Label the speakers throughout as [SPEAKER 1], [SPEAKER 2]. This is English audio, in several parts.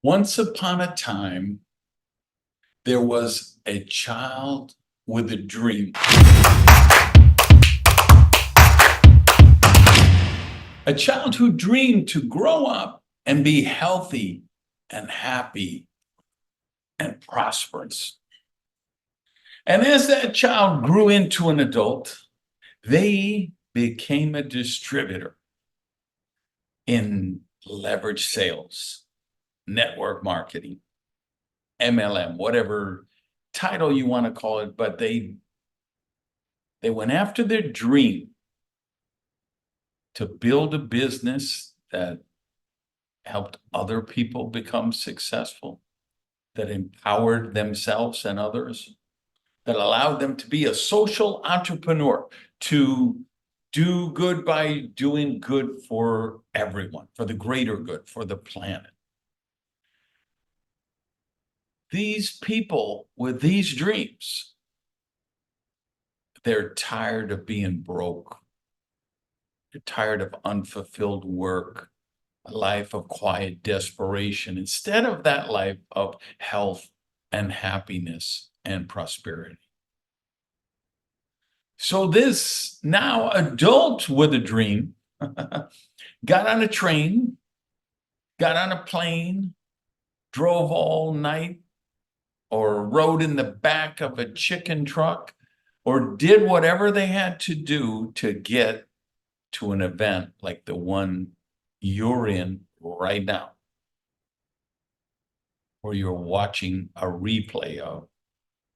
[SPEAKER 1] Once upon a time, there was a child with a dream. A child who dreamed to grow up and be healthy and happy and prosperous. And as that child grew into an adult, they became a distributor in leverage sales, network marketing, MLM, whatever title you want to call it, but they went after their dream to build a business that helped other people become successful, that empowered themselves and others, that allowed them to be a social entrepreneur, to do good by doing good for everyone, for the greater good, for the planet. These people with these dreams, they're tired of being broke. They're tired of unfulfilled work, a life of quiet desperation, instead of that life of health and happiness and prosperity. So this now adult with a dream got on a train, got on a plane, drove all night, or rode in the back of a chicken truck, or did whatever they had to do to get to an event like the one you're in right now, or you're watching a replay of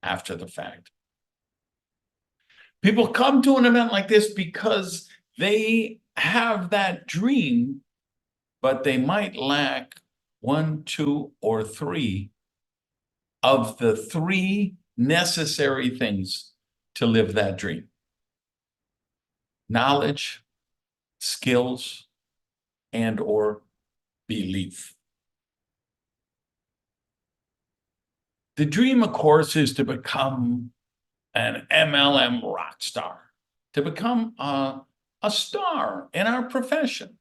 [SPEAKER 1] after the fact. People come to an event like this because they have that dream, but they might lack one, two, or three of the three necessary things to live that dream: knowledge, skills, and or belief. The dream, of course, is to become an MLM rock star, to become a star in our profession.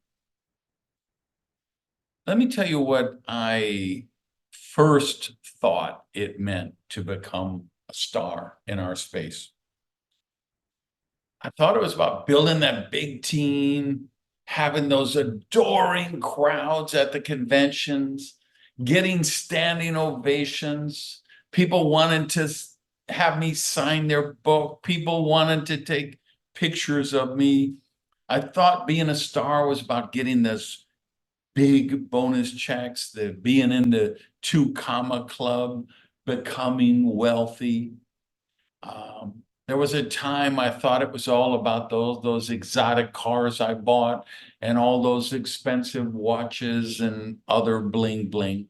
[SPEAKER 1] Let me tell you what I first thought it meant to become a star in our space. I thought it was about building that big team, having those adoring crowds at the conventions, getting standing ovations, people wanted to have me sign their book, people wanted to take pictures of me. I thought being a star was about getting this big bonus checks, the being in the 2 comma club, becoming wealthy. There was a time I thought it was all about those exotic cars I bought and all those expensive watches and other bling bling.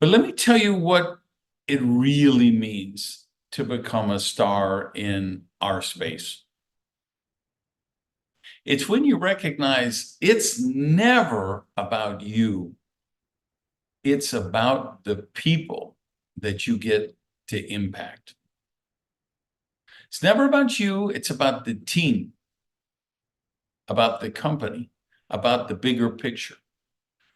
[SPEAKER 1] But let me tell you what it really means to become a star in our space. It's when you recognize it's never about you. It's about the people that you get to impact. It's never about you. It's about the team, about the company, about the bigger picture,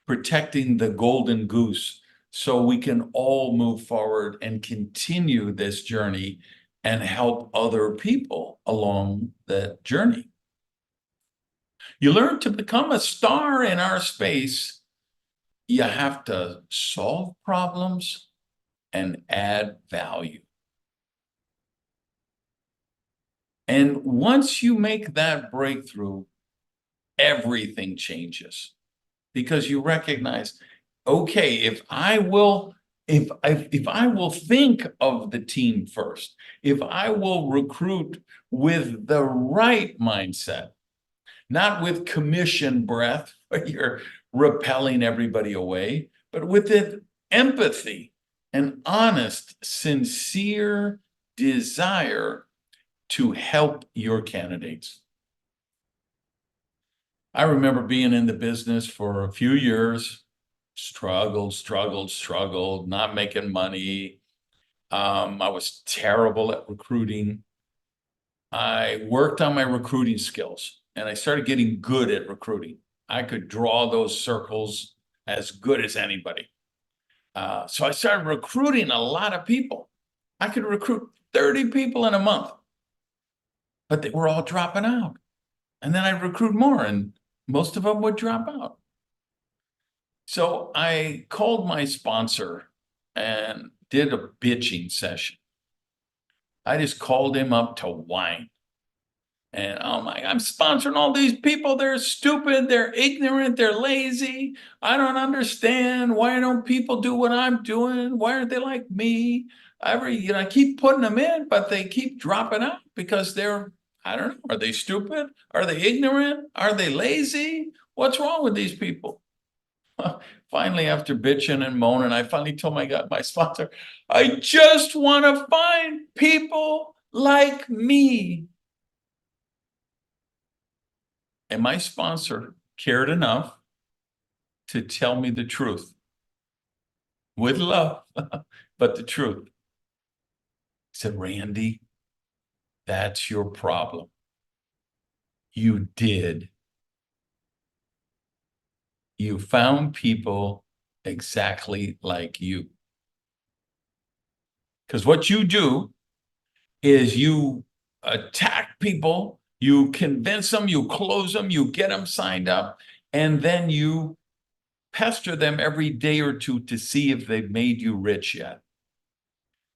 [SPEAKER 1] protecting the golden goose so we can all move forward and continue this journey and help other people along that journey. You learn to become a star in our space. You have to solve problems and add value. And once you make that breakthrough, everything changes, because you recognize, okay, if I will think of the team first, if I will recruit with the right mindset, not with commission breath where you're repelling everybody away, but with the empathy and honest, sincere desire to help your candidates. I remember being in the business for a few years, struggled, not making money. I was terrible at recruiting. I worked on my recruiting skills and I started getting good at recruiting. I could draw those circles as good as anybody. So I started recruiting a lot of people. I could recruit 30 people in a month, but they were all dropping out. And then I'd recruit more, and most of them would drop out. So I called my sponsor and did a bitching session. I just called him up to whine. And I'm sponsoring all these people. They're stupid. They're ignorant. They're lazy. I don't understand. Why don't people do what I'm doing? Why aren't they like me? I keep putting them in, but they keep dropping out because I don't know. Are they stupid? Are they ignorant? Are they lazy? What's wrong with these people? Finally, after bitching and moaning, I finally told my sponsor, I just want to find people like me. And my sponsor cared enough to tell me the truth with love, but the truth. He said, Randy, that's your problem. You found people exactly like you. Because what you do is you attack people, you convince them, you close them, you get them signed up, and then you pester them every day or two to see if they've made you rich yet.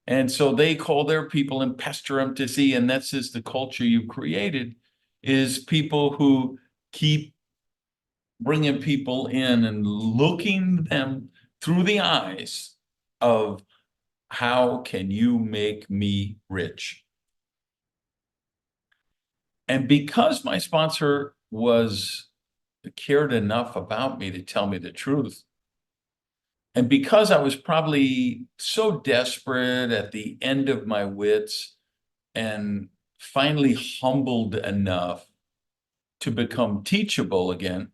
[SPEAKER 1] And so they call their people and pester them to see, and that's just the culture you've created, is people who keep bringing people in and looking them through the eyes of how can you make me rich? And because my sponsor cared enough about me to tell me the truth, and because I was probably so desperate at the end of my wits and finally humbled enough to become teachable again,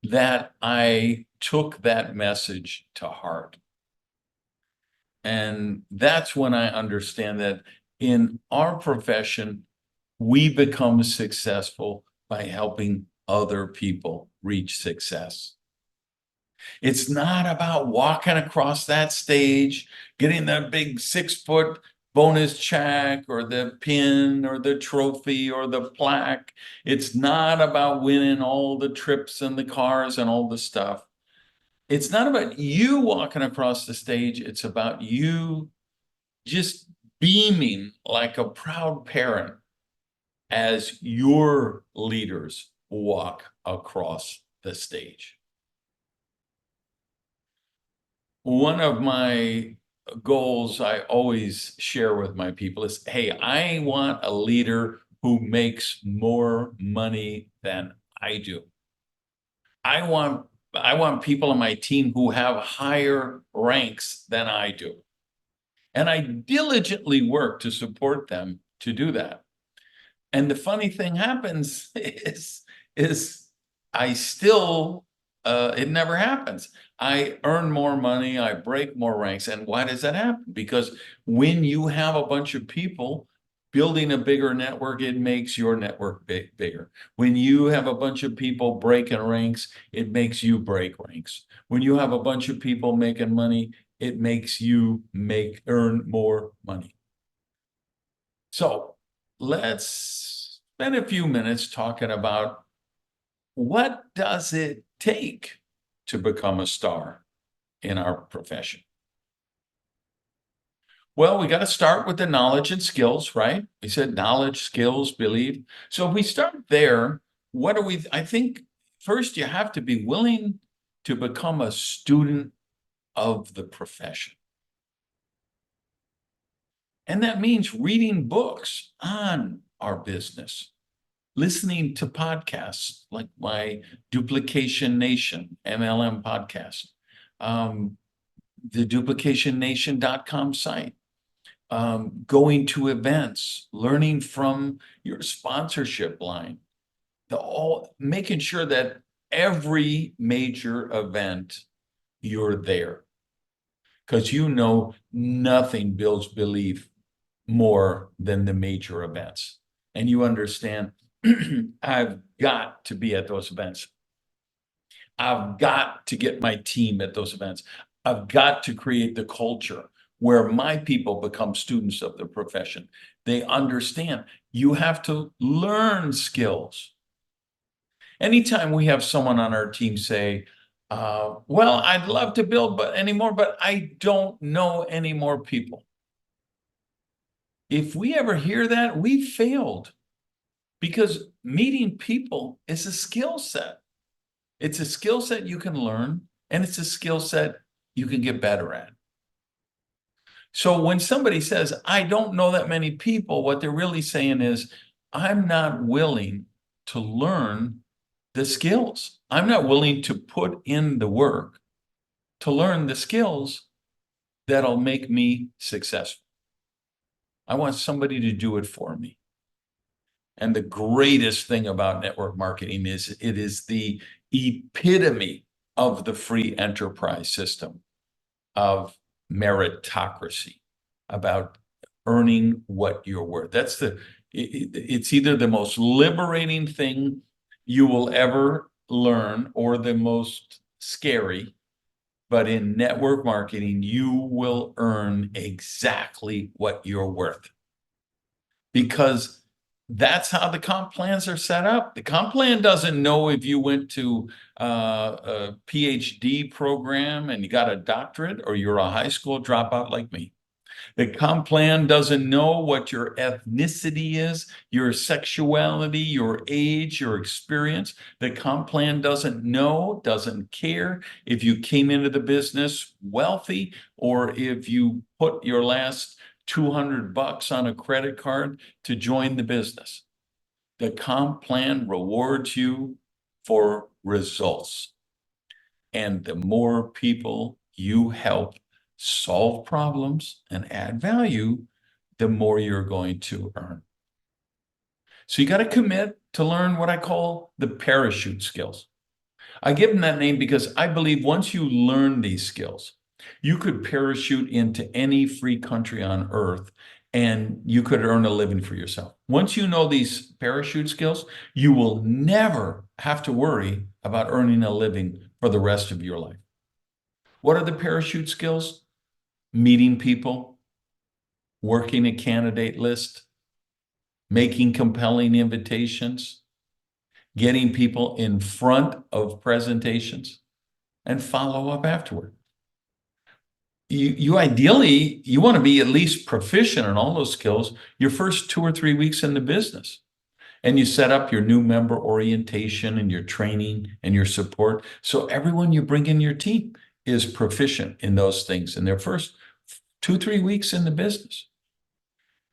[SPEAKER 1] that I took that message to heart. And that's when I understand that in our profession, we become successful by helping other people reach success. It's not about walking across that stage, getting that big 6-foot bonus check or the pin or the trophy or the plaque. It's not about winning all the trips and the cars and all the stuff. It's not about you walking across the stage. It's about you just beaming like a proud parent as your leaders walk across the stage. One of my goals I always share with my people is, hey, I want a leader who makes more money than I do. I want people on my team who have higher ranks than I do. And I diligently work to support them to do that. And the funny thing happens is I still, it never happens. I earn more money, I break more ranks. And why does that happen? Because when you have a bunch of people building a bigger network, it makes your network bigger. When you have a bunch of people breaking ranks, it makes you break ranks. When you have a bunch of people making money, it makes you earn more money. So let's spend a few minutes talking about what does it take to become a star in our profession. Well, we got to start with the knowledge and skills, right? We said knowledge, skills, belief. So if we start there, I think first you have to be willing to become a student of the profession. And that means reading books on our business, listening to podcasts like my Duplication Nation MLM podcast, the duplicationnation.com site, going to events, learning from your sponsorship line, making sure that every major event you're there, because nothing builds belief more than the major events. And you understand, I've got to be at those events. I've got to get my team at those events. I've got to create the culture where my people become students of the profession. They understand you have to learn skills. Anytime we have someone on our team say, well, I'd love to build anymore, but I don't know any more people. If we ever hear that, we failed, because meeting people is a skill set. It's a skill set you can learn, and it's a skill set you can get better at. So when somebody says, I don't know that many people, what they're really saying is, I'm not willing to learn the skills. I'm not willing to put in the work to learn the skills that'll make me successful. I want somebody to do it for me. And the greatest thing about network marketing is it is the epitome of the free enterprise system of meritocracy, about earning what you're worth. It's either the most liberating thing you will ever learn or the most scary. But in network marketing, you will earn exactly what you're worth, because that's how the comp plans are set up. The comp plan doesn't know if you went to a PhD program and you got a doctorate, or you're a high school dropout like me. The comp plan doesn't know what your ethnicity is, your sexuality, your age, your experience. The comp plan doesn't know, doesn't care if you came into the business wealthy, or if you put your last $200 on a credit card to join the business. The comp plan rewards you for results. And the more people you help solve problems and add value, the more you're going to earn. So you got to commit to learn what I call the parachute skills. I give them that name because I believe once you learn these skills, you could parachute into any free country on earth and you could earn a living for yourself. Once you know these parachute skills, you will never have to worry about earning a living for the rest of your life. What are the parachute skills? Meeting people, working a candidate list, making compelling invitations, getting people in front of presentations, and follow up afterward. You ideally, you want to be at least proficient in all those skills your first 2 or 3 weeks in the business. And you set up your new member orientation and your training and your support. So everyone you bring in your team is proficient in those things in their first 2, 3 weeks in the business.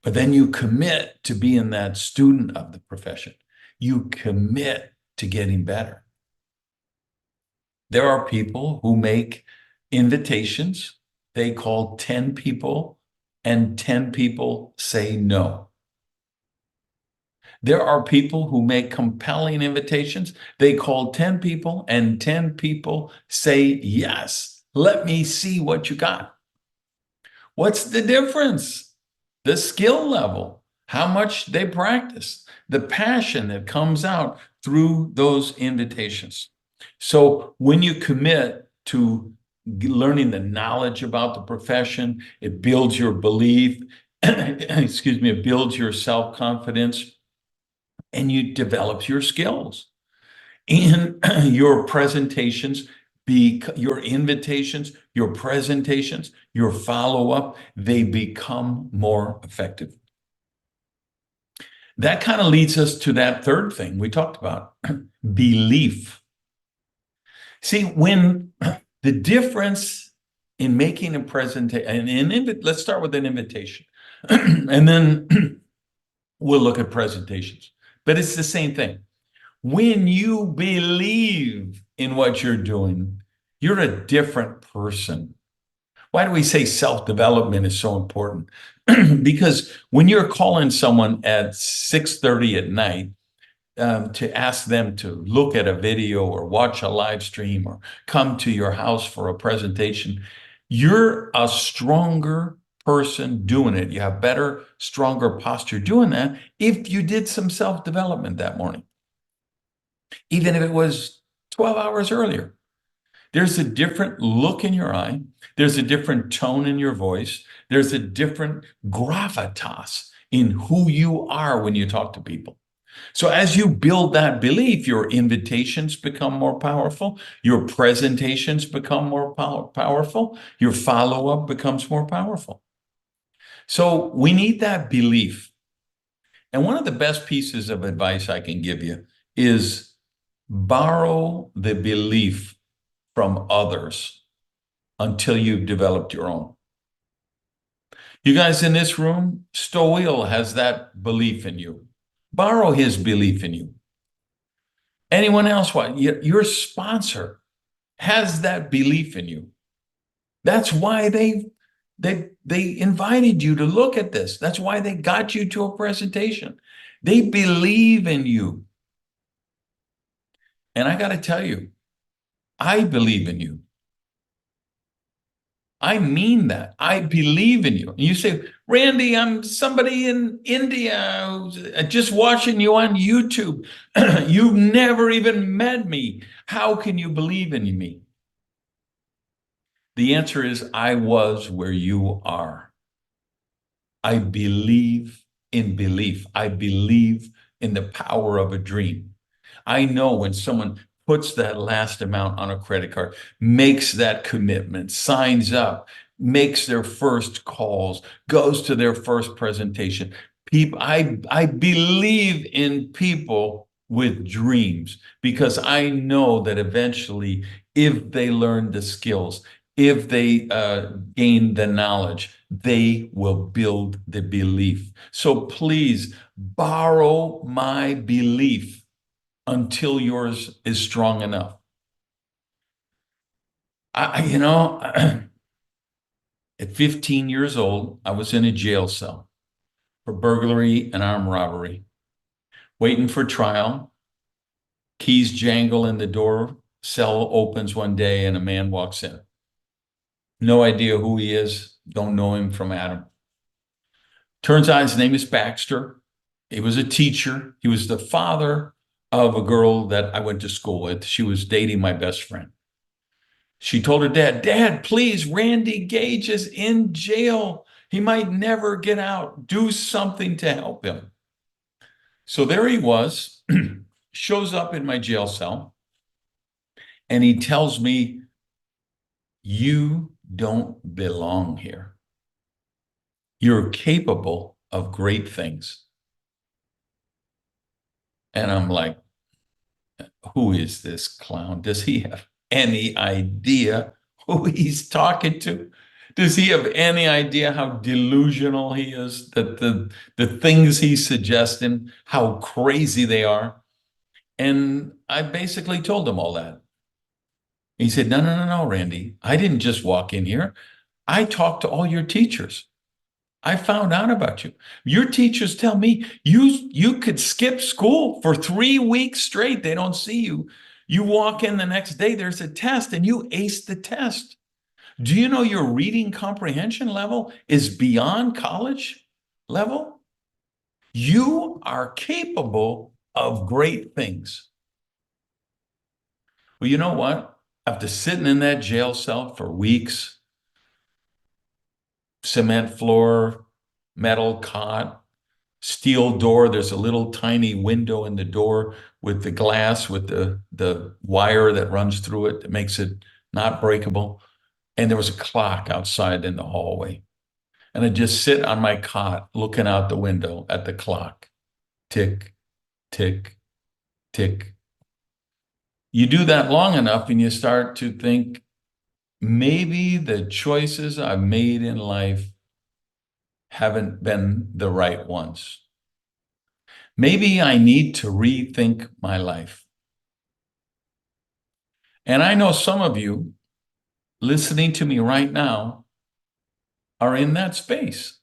[SPEAKER 1] But then you commit to being that student of the profession. You commit to getting better. There are people who make invitations. They call 10 people and 10 people say no. There are people who make compelling invitations. They call 10 people and 10 people say yes. Let me see what you got. What's the difference? The skill level, how much they practice, the passion that comes out through those invitations. So when you commit to learning the knowledge about the profession, it builds your belief, it builds your self-confidence, and you develop your skills. And your presentations, your invitations, your presentations, your follow-up, they become more effective. That kind of leads us to that third thing we talked about, belief. See, when the difference in making a presentation, let's start with an invitation, and then we'll look at presentations. But it's the same thing. When you believe in what you're doing, you're a different person. Why do we say self-development is so important? Because when you're calling someone at 6:30 at night to ask them to look at a video or watch a live stream or come to your house for a presentation, you're a stronger person doing it. You have better, stronger posture doing that if you did some self-development that morning. Even if it was 12 hours earlier. There's a different look in your eye. There's a different tone in your voice. There's a different gravitas in who you are when you talk to people. So as you build that belief, your invitations become more powerful. Your presentations become more powerful. Your follow-up becomes more powerful. So we need that belief. And one of the best pieces of advice I can give you is borrow the belief from others until you've developed your own. You guys in this room, Stoel has that belief in you. Borrow his belief in you. Anyone else, your sponsor has that belief in you. That's why they invited you to look at this. That's why they got you to a presentation. They believe in you. And I got to tell you, I believe in you. I mean that. I believe in you. And you say, Randy, I'm somebody in India who's just watching you on YouTube. You've never even met me. How can you believe in me? The answer is, I was where you are. I believe in belief. I believe in the power of a dream. I know when someone puts that last amount on a credit card, makes that commitment, signs up, makes their first calls, goes to their first presentation. I believe in people with dreams because I know that eventually, if they learn the skills, if they gain the knowledge, they will build the belief. So please borrow my belief until yours is strong enough. At 15 years old, I was in a jail cell for burglary and armed robbery, waiting for trial. Keys jangle in the door, cell opens one day, and a man walks in. No idea who he is, don't know him from Adam. Turns out his name is Baxter. He was a teacher. He was the father of a girl that I went to school with. She was dating my best friend. She told her dad, Dad, please, Randy Gage is in jail. He might never get out. Do something to help him. So there he was, shows up in my jail cell, and he tells me, you don't belong here. You're capable of great things. And I'm like, who is this clown? Does he have any idea who he's talking to? Does he have any idea how delusional he is? That the things he's suggesting, how crazy they are? And I basically told him all that. He said, no, Randy. I didn't just walk in here. I talked to all your teachers. I found out about you. Your teachers tell me you could skip school for 3 weeks straight. They don't see you. You walk in the next day, there's a test, and you ace the test. Do you know your reading comprehension level is beyond college level? You are capable of great things. Well, you know what? After sitting in that jail cell for weeks, cement floor, metal cot, steel door. There's a little tiny window in the door with the glass, with the wire that runs through it that makes it not breakable. And there was a clock outside in the hallway. And I'd just sit on my cot looking out the window at the clock. Tick, tick, tick. You do that long enough and you start to think, maybe the choices I've made in life haven't been the right ones. Maybe I need to rethink my life. And I know some of you listening to me right now are in that space.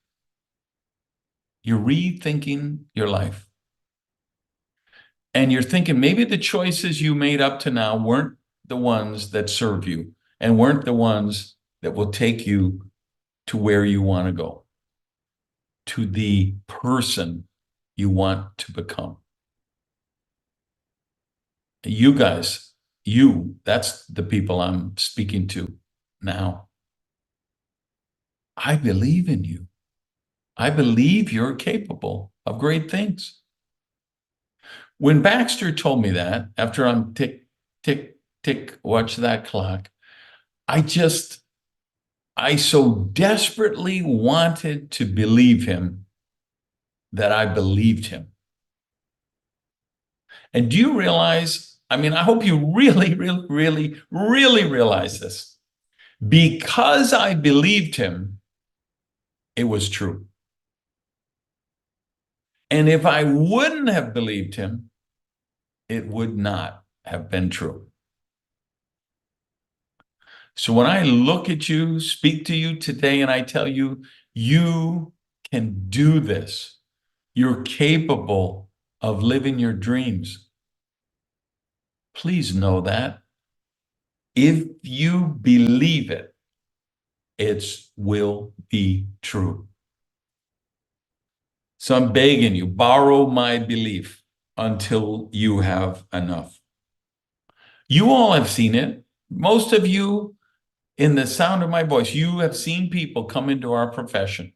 [SPEAKER 1] You're rethinking your life. And you're thinking maybe the choices you made up to now weren't the ones that serve you and weren't the ones that will take you to where you want to go, to the person you want to become. You guys, that's the people I'm speaking to now. I believe in you. I believe you're capable of great things. When Baxter told me that, after I'm tick, tick, tick, watch that clock, I so desperately wanted to believe him that I believed him. And do you realize, I mean, I hope you really, really, really, really realize this. Because I believed him, it was true. And if I wouldn't have believed him, it would not have been true. So when I look at you, speak to you today, and I tell you, you can do this. You're capable of living your dreams. Please know that. If you believe it, it will be true. So I'm begging you, borrow my belief until you have enough. You all have seen it. Most of you, in the sound of my voice, you have seen people come into our profession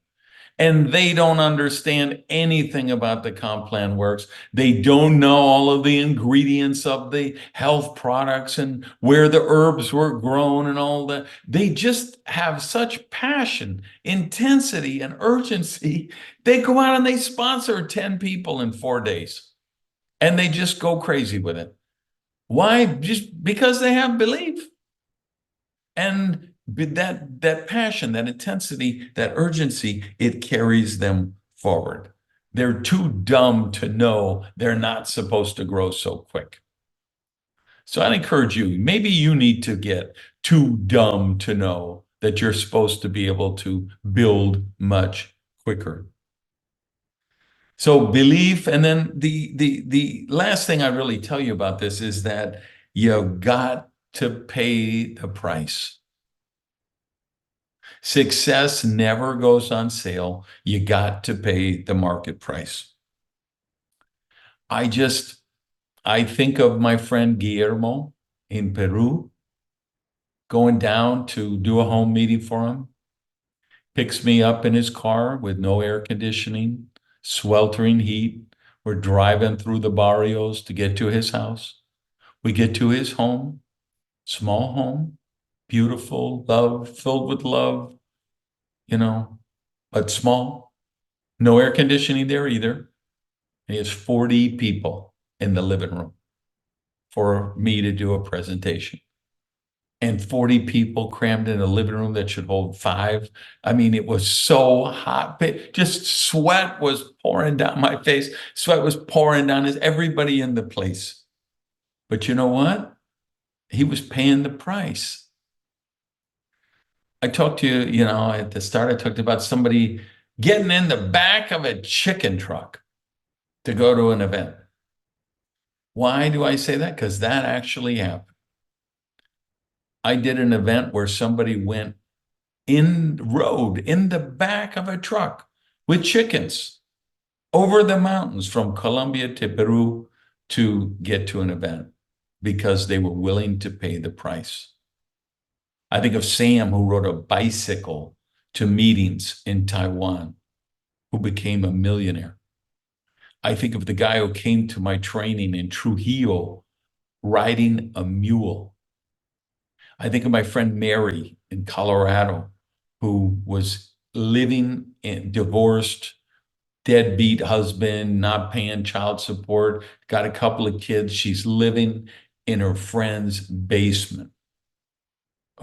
[SPEAKER 1] and they don't understand anything about the comp plan works. They don't know all of the ingredients of the health products and where the herbs were grown and all that. They just have such passion, intensity, and urgency. They go out and they sponsor 10 people in 4 days and they just go crazy with it. Why? Just because they have belief. And that passion, that intensity, that urgency, it carries them forward. They're too dumb to know they're not supposed to grow so quick. So I'd encourage you, maybe you need to get too dumb to know that you're supposed to be able to build much quicker. So belief, and then the last thing I really tell you about this is that you got to pay the price. Success never goes on sale. You got to pay the market price. I think of my friend Guillermo in Peru, going down to do a home meeting for him, picks me up in his car with no air conditioning, sweltering heat. We're driving through the barrios to get to his house. We get to his home, small home, beautiful, filled with love, but small. No air conditioning there either. And he has 40 people in the living room for me to do a presentation. And 40 people crammed in a living room that should hold 5. I mean, it was so hot. Just sweat was pouring down my face. Sweat was pouring down everybody in the place. But you know what? He was paying the price. I talked to you, at the start, I talked about somebody getting in the back of a chicken truck to go to an event. Why do I say that? Because that actually happened. I did an event where somebody rode in the back of a truck with chickens over the mountains from Colombia to Peru to get to an event because they were willing to pay the price. I think of Sam, who rode a bicycle to meetings in Taiwan, who became a millionaire. I think of the guy who came to my training in Trujillo riding a mule. I think of my friend Mary in Colorado, who was living in divorced, deadbeat husband, not paying child support, got a couple of kids. She's living in her friend's basement,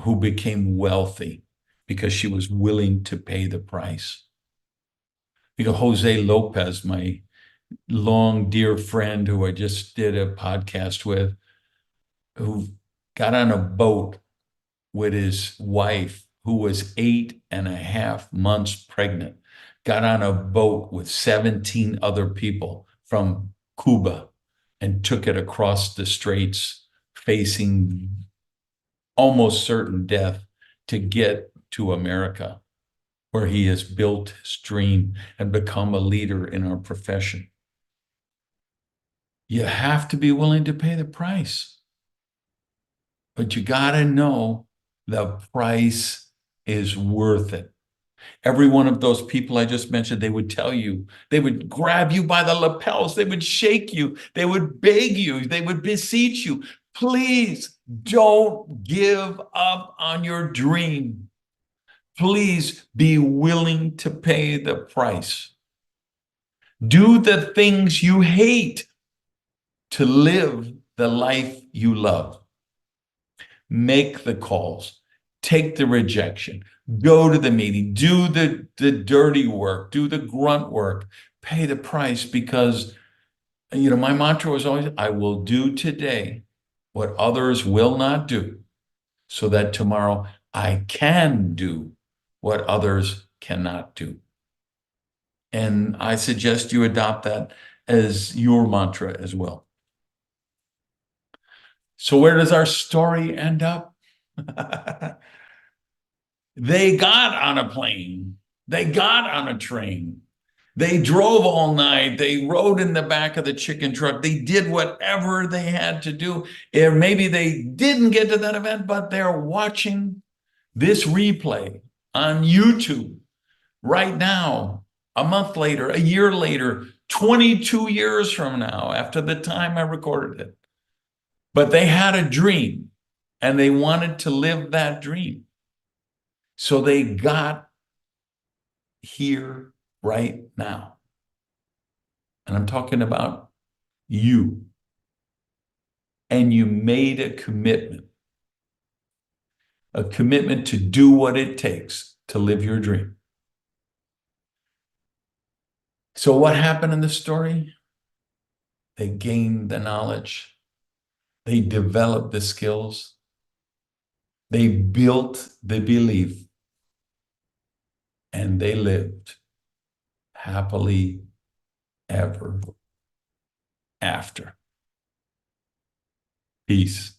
[SPEAKER 1] who became wealthy because she was willing to pay the price. Think of Jose Lopez, my long dear friend who I just did a podcast with, who got on a boat with his wife, who was 8.5 months pregnant, got on a boat with 17 other people from Cuba and took it across the straits, facing almost certain death, to get to America, where he has built his dream and become a leader in our profession. You have to be willing to pay the price. but you got to know the price is worth it. Every one of those people I just mentioned, they would tell you, they would grab you by the lapels, they would shake you, they would beg you, they would beseech you, please don't give up on your dream. Please be willing to pay the price. Do the things you hate to live the life you love. Make the calls, take the rejection, go to the meeting, do the dirty work, do the grunt work, pay the price, because, my mantra was always, I will do today what others will not do, so that tomorrow I can do what others cannot do. And I suggest you adopt that as your mantra as well. So where does our story end up? They got on a plane. They got on a train. They drove all night. They rode in the back of the chicken truck. They did whatever they had to do. Or maybe they didn't get to that event, but they're watching this replay on YouTube right now, a month later, a year later, 22 years from now, after the time I recorded it. But they had a dream and they wanted to live that dream. So they got here right now. And I'm talking about you. And you made a commitment to do what it takes to live your dream. So what happened in the story? They gained the knowledge. They developed the skills. They built the belief. And they lived happily ever after. Peace.